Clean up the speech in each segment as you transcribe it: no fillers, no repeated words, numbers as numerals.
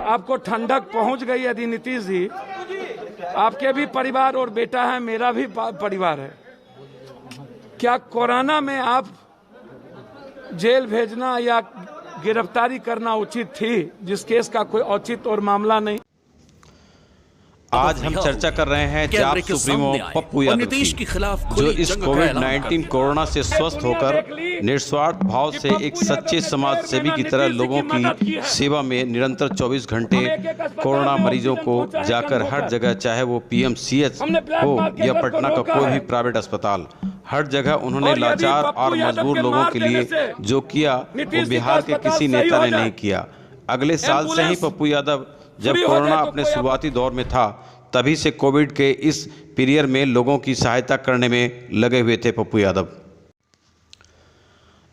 आपको ठंडक पहुंच गई यदि नीतीश जी, आपके भी परिवार और बेटा है, मेरा भी परिवार है, क्या कोरोना में आप जेल भेजना या गिरफ्तारी करना उचित थी, जिस केस का कोई औचित्य और मामला नहीं। आज हम चर्चा कर रहे हैं जाप सुप्रीमो पप्पू यादव की, जो इस कोविड-19 कोरोना से स्वस्थ होकर निस्वार्थ भाव से एक सच्चे समाज सेवी की तरह लोगों की सेवा में निरंतर 24 घंटे कोरोना मरीजों को जाकर हर जगह, चाहे वो पीएमसीएच हो या पटना का कोई भी प्राइवेट अस्पताल, हर जगह उन्होंने लाचार और मजबूर लोगों के लिए जो किया वो बिहार के किसी नेता ने नहीं किया। अगले साल से ही पप्पू यादव, जब कोरोना अपने शुरुआती दौर में था, तभी से कोविड के इस पीरियड में लोगों की सहायता करने में लगे हुए थे पप्पू यादव।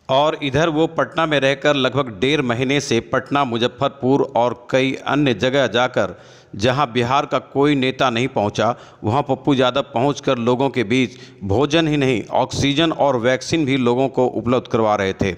और इधर वो पटना में रहकर लगभग 1.5 महीने से पटना, मुजफ्फरपुर और कई अन्य जगह जाकर, जहां बिहार का कोई नेता नहीं पहुंचा, वहां पप्पू यादव पहुंचकर लोगों के बीच भोजन ही नहीं, ऑक्सीजन और वैक्सीन भी लोगों को उपलब्ध करवा रहे थे।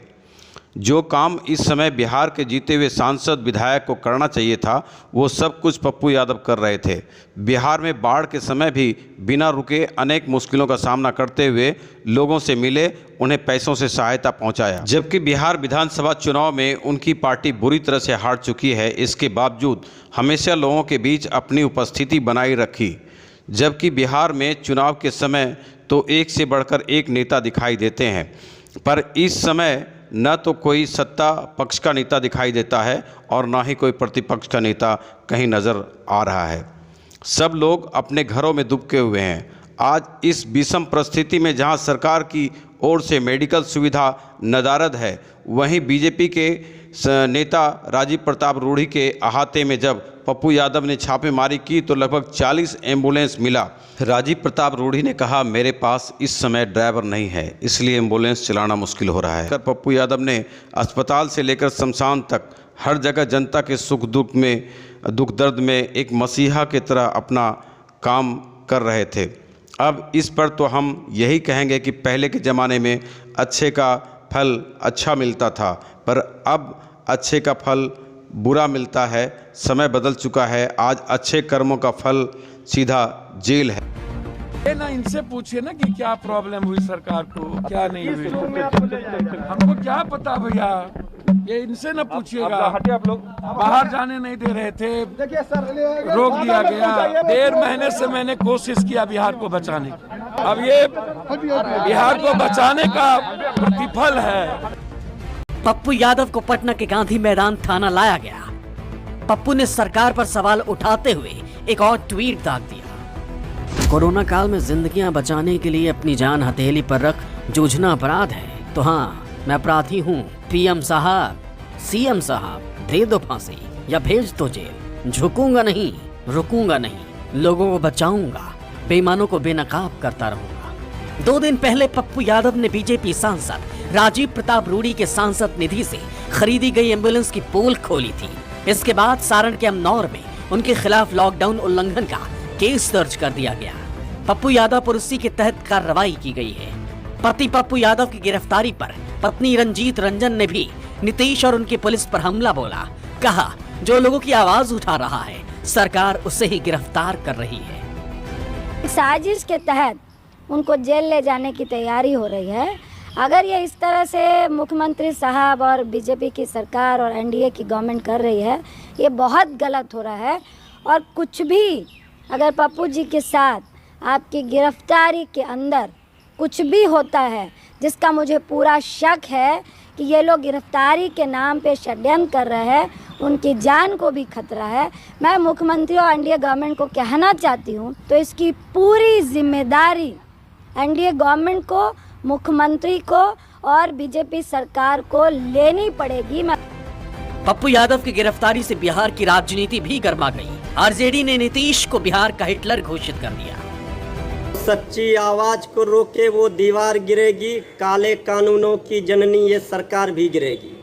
जो काम इस समय बिहार के जीते हुए सांसद विधायक को करना चाहिए था, वो सब कुछ पप्पू यादव कर रहे थे। बिहार में बाढ़ के समय भी बिना रुके अनेक मुश्किलों का सामना करते हुए लोगों से मिले, उन्हें पैसों से सहायता पहुंचाया। जबकि बिहार विधानसभा चुनाव में उनकी पार्टी बुरी तरह से हार चुकी है, इसके बावजूद हमेशा लोगों के बीच अपनी उपस्थिति बनाए रखी। जबकि बिहार में चुनाव के समय तो एक से बढ़कर एक नेता दिखाई देते हैं, पर इस समय न तो कोई सत्ता पक्ष का नेता दिखाई देता है और ना ही कोई प्रतिपक्ष का नेता कहीं नज़र आ रहा है। सब लोग अपने घरों में दुबके हुए हैं। आज इस विषम परिस्थिति में जहां सरकार की ओर से मेडिकल सुविधा नदारद है, वहीं बीजेपी के नेता राजीव प्रताप रूढ़ी के अहाते में जब पप्पू यादव ने छापेमारी की तो लगभग 40 एम्बुलेंस मिला। राजीव प्रताप रूढ़ी ने कहा, मेरे पास इस समय ड्राइवर नहीं है, इसलिए एम्बुलेंस चलाना मुश्किल हो रहा है। पप्पू यादव ने अस्पताल से लेकर शमशान तक हर जगह जनता के सुख दुख दर्द में एक मसीहा की तरह अपना काम कर रहे थे। अब इस पर तो हम यही कहेंगे कि पहले के ज़माने में अच्छे का फल अच्छा मिलता था, पर अब अच्छे का फल बुरा मिलता है। समय बदल चुका है। आज अच्छे कर्मों का फल सीधा जेल है। ना इनसे पूछिए ना कि क्या प्रॉब्लम हुई सरकार को, क्या नहीं हुई, हमको क्या पता भैया, ये इनसे ना पूछिएगा। आप लोग बाहर जाने नहीं दे रहे थे, रोक दिया गया। 1.5 महीने से मैंने कोशिश किया बिहार को बचाने की, अब ये बिहार को बचाने का प्रतिफल है। पप्पू यादव को पटना के गांधी मैदान थाना लाया गया। पप्पू ने सरकार पर सवाल उठाते हुए एक और ट्वीट दाग दिया। कोरोना काल में जिंदगियां बचाने के लिए अपनी जान हथेली पर रख जूझना अपराध है, तो हाँ, मैं अपराधी हूँ। पीएम साहब, सीएम साहब, दे दो फांसी या भेज दो जेल। झुकूंगा नहीं, रुकूंगा नहीं, लोगों को बचाऊंगा, बेईमानों को बेनकाब करता रहूंगा। 2 दिन पहले पप्पू यादव ने बीजेपी सांसद राजीव प्रताप रूढ़ी के सांसद निधि से खरीदी गई एम्बुलेंस की पोल खोली थी। इसके बाद सारण के अमनौर में उनके खिलाफ लॉकडाउन उल्लंघन का केस दर्ज कर दिया गया। पप्पू यादव पर उसी के तहत कार्रवाई की गई है। पति पप्पू यादव की गिरफ्तारी पर पत्नी रंजीत रंजन ने भी नीतीश और उनकी पुलिस पर हमला बोला। कहा, जो लोगों की आवाज उठा रहा है, सरकार उसे ही गिरफ्तार कर रही है। साजिश के तहत उनको जेल ले जाने की तैयारी हो रही है। अगर ये इस तरह से मुख्यमंत्री साहब और बीजेपी की सरकार और एनडीए की गवर्नमेंट कर रही है, ये बहुत गलत हो रहा है। और कुछ भी अगर पप्पू जी के साथ आपकी गिरफ्तारी के अंदर कुछ भी होता है, जिसका मुझे पूरा शक है कि ये लोग गिरफ्तारी के नाम पे षड्यंत्र कर रहे हैं, उनकी जान को भी खतरा है। मैं मुख्यमंत्री और एनडीए गवर्नमेंट को कहना चाहती हूँ, तो इसकी पूरी जिम्मेदारी एनडीए गवर्नमेंट को, मुख्यमंत्री को और बीजेपी सरकार को लेनी पड़ेगी। पप्पू यादव की गिरफ्तारी से बिहार की राजनीति भी गर्मा गई। आरजेडी ने नीतीश को बिहार का हिटलर घोषित कर दिया। सच्ची आवाज को रोके वो दीवार गिरेगी, काले कानूनों की जननी ये सरकार भी गिरेगी।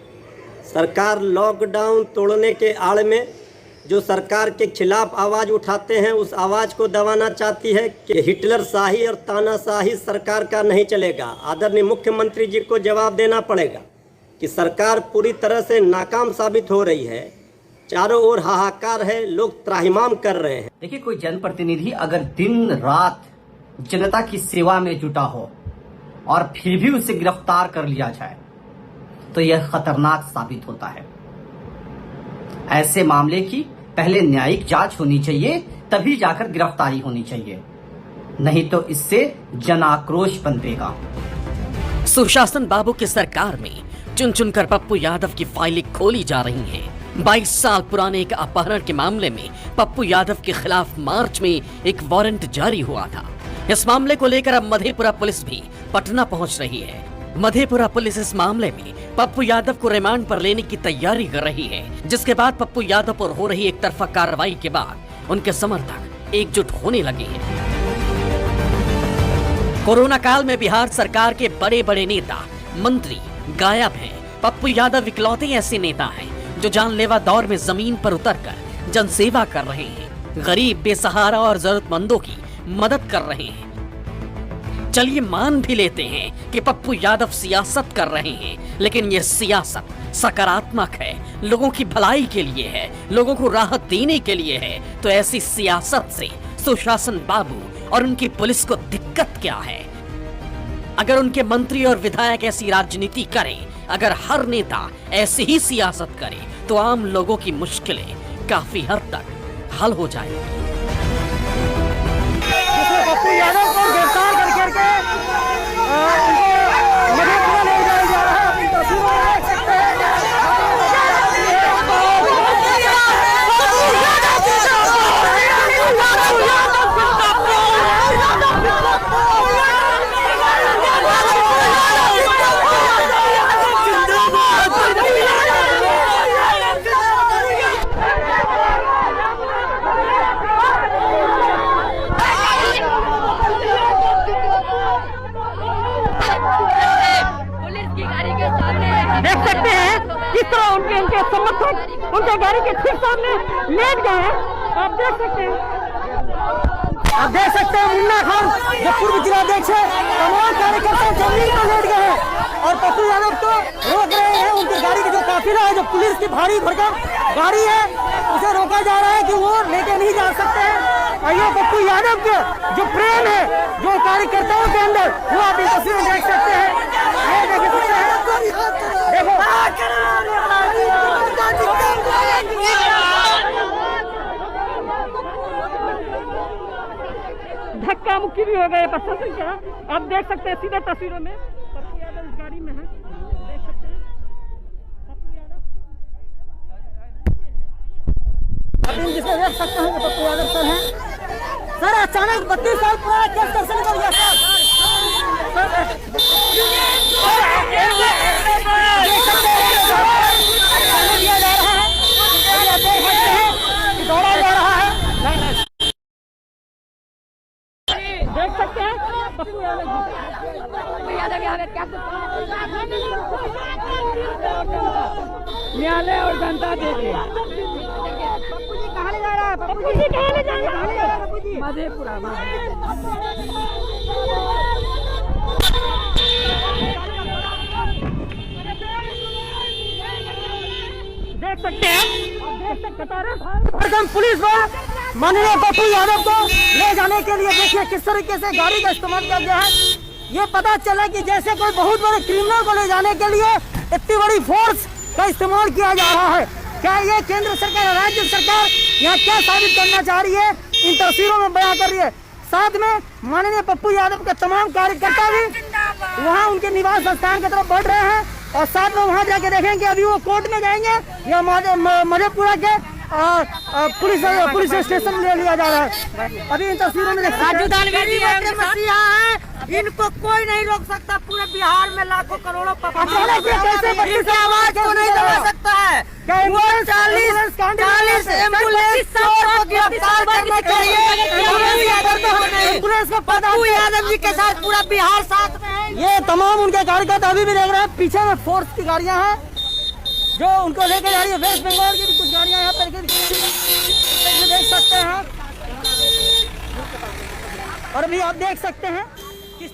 सरकार लॉकडाउन तोड़ने के आड़ में जो सरकार के खिलाफ आवाज़ उठाते हैं, उस आवाज़ को दबाना चाहती है कि हिटलर शाही और तानाशाही सरकार का नहीं चलेगा। आदरणीय मुख्यमंत्री जी को जवाब देना पड़ेगा कि सरकार पूरी तरह से नाकाम साबित हो रही है। चारों ओर हाहाकार है, लोग त्राहिमाम कर रहे हैं। देखिए, कोई जनप्रतिनिधि अगर दिन रात जनता की सेवा में जुटा हो और फिर भी उसे गिरफ्तार कर लिया जाए तो यह खतरनाक साबित होता है। ऐसे मामले की पहले न्यायिक जांच होनी चाहिए, तभी जाकर गिरफ्तारी होनी चाहिए, नहीं तो इससे जन आक्रोश पनपेगा। सुशासन बाबू की सरकार में चुन चुनकर पप्पू यादव की फाइलें खोली जा रही हैं। 22 साल पुराने एक अपहरण के मामले में पप्पू यादव के खिलाफ मार्च में एक वारंट जारी हुआ था। इस मामले को लेकर अब मधेपुरा पुलिस भी पटना पहुंच रही है। मधेपुरा पुलिस इस मामले में पप्पू यादव को रिमांड पर लेने की तैयारी कर रही है, जिसके बाद पप्पू यादव पर हो रही एक तरफा कार्रवाई के बाद उनके समर्थक एकजुट होने लगे हैं। कोरोना काल में बिहार सरकार के बड़े बड़े नेता मंत्री गायब हैं। पप्पू यादव इकलौते ऐसे नेता हैं जो जानलेवा दौर में जमीन पर उतरकर जनसेवा कर रहे हैं, गरीब, बेसहारा और जरूरतमंदों की मदद कर रहे हैं। चलिए मान भी लेते हैं कि पप्पू यादव सियासत कर रहे हैं, लेकिन ये सियासत सकारात्मक है, लोगों की भलाई के लिए है, लोगों को राहत देने के लिए है। तो ऐसी सियासत से सुशासन बाबू और उनकी पुलिस को दिक्कत क्या है? अगर उनके मंत्री और विधायक ऐसी राजनीति करें, अगर हर नेता ऐसी ही सियासत करे, तो आम लोगों की मुश्किलें काफी हद तक हल हो जाएंगी। पप्पू यादव को गिरफ्तार करके उनको मधेपुरा ले जाया जा रहा है। अपनी तस्वीरों में देख सकते हैं। देख सकते हैं किस तरह उनके समर्थक उनके गाड़ी के ठीक सामने लेट गए हैं। आप देख सकते हैं मुन्ना खान जो पूर्व जिलाध्यक्ष है, तमाम कार्यकर्ता जमीन पर लेट गए हैं और पप्पू यादव को रोक रहे हैं। उनकी गाड़ी की जो काफिला है, जो पुलिस की भारी भरकम गाड़ी है, उसे रोका जा रहा है कि वो लेके नहीं जा सकते हैं। और ये पप्पू यादव के जो प्रेम है, जो कार्यकर्ताओं के अंदर, वो आप इस तस्वीर में देख सकते हैं। धक्का मुक्की भी हो गए प्रशासन का। आप देख सकते हैं सीधे तस्वीरों में पप्पू यादव इस गाड़ी में है। देख सकते हैं पप्पू यादव, अभी जिसमें देख सकते हैं कि पप्पू यादव सर हैं। सर, अचानक 32 साल पुराना केस कैसे निकल गया सर? दिया जा रहा है, दौड़ा जा रहा है। देख सकते हैं पप्पू यादव न्यायालय और जनता देख रही है। पप्पू जी कहाँ ले जा रहा है? पप्पू जी कहाँ ले जा रहा है? मधेपुरा। देख सकते हैं पुलिस बल माननीय पप्पू यादव को ले जाने के लिए देखिए किस तरीके से गाड़ी का इस्तेमाल किया गया है। ये पता चला कि जैसे कोई बहुत बड़े क्रिमिनल को ले जाने के लिए इतनी बड़ी फोर्स का इस्तेमाल किया जा रहा है। क्या ये केंद्र सरकार और राज्य सरकार यहाँ क्या साबित करना चाह रही है, इन तस्वीरों में बयां कर रही है। साथ में माननीय पप्पू यादव के तमाम कार्यकर्ता भी वहाँ उनके निवास स्थान की तरफ बढ़ रहे हैं और साथ में वहाँ जाके देखेंगे अभी वो कोर्ट में जाएंगे या मधेपुरा के पुलिस स्टेशन ले लिया जा रहा है। अभी इन तस्वीरों में मसीहा है, इनको कोई नहीं रोक सकता। पूरे बिहार में लाखों करोड़ों कैसे आवाज को नहीं दबा सकता है। 40 एम्बुलेंस को गिरफ्तार करना चाहिए। पप्पू यादव जी के साथ पूरा बिहार साथ में है। ये तमाम उनके कार्यकर्ता अभी भी देख रहे हैं। पीछे में फोर्स की गाड़ियां हैं जो उनको लेके जा रही है। वेस्ट बंगाल की भी कुछ गाड़ियां यहाँ पर देख सकते हैं और अभी आप देख सकते हैं किस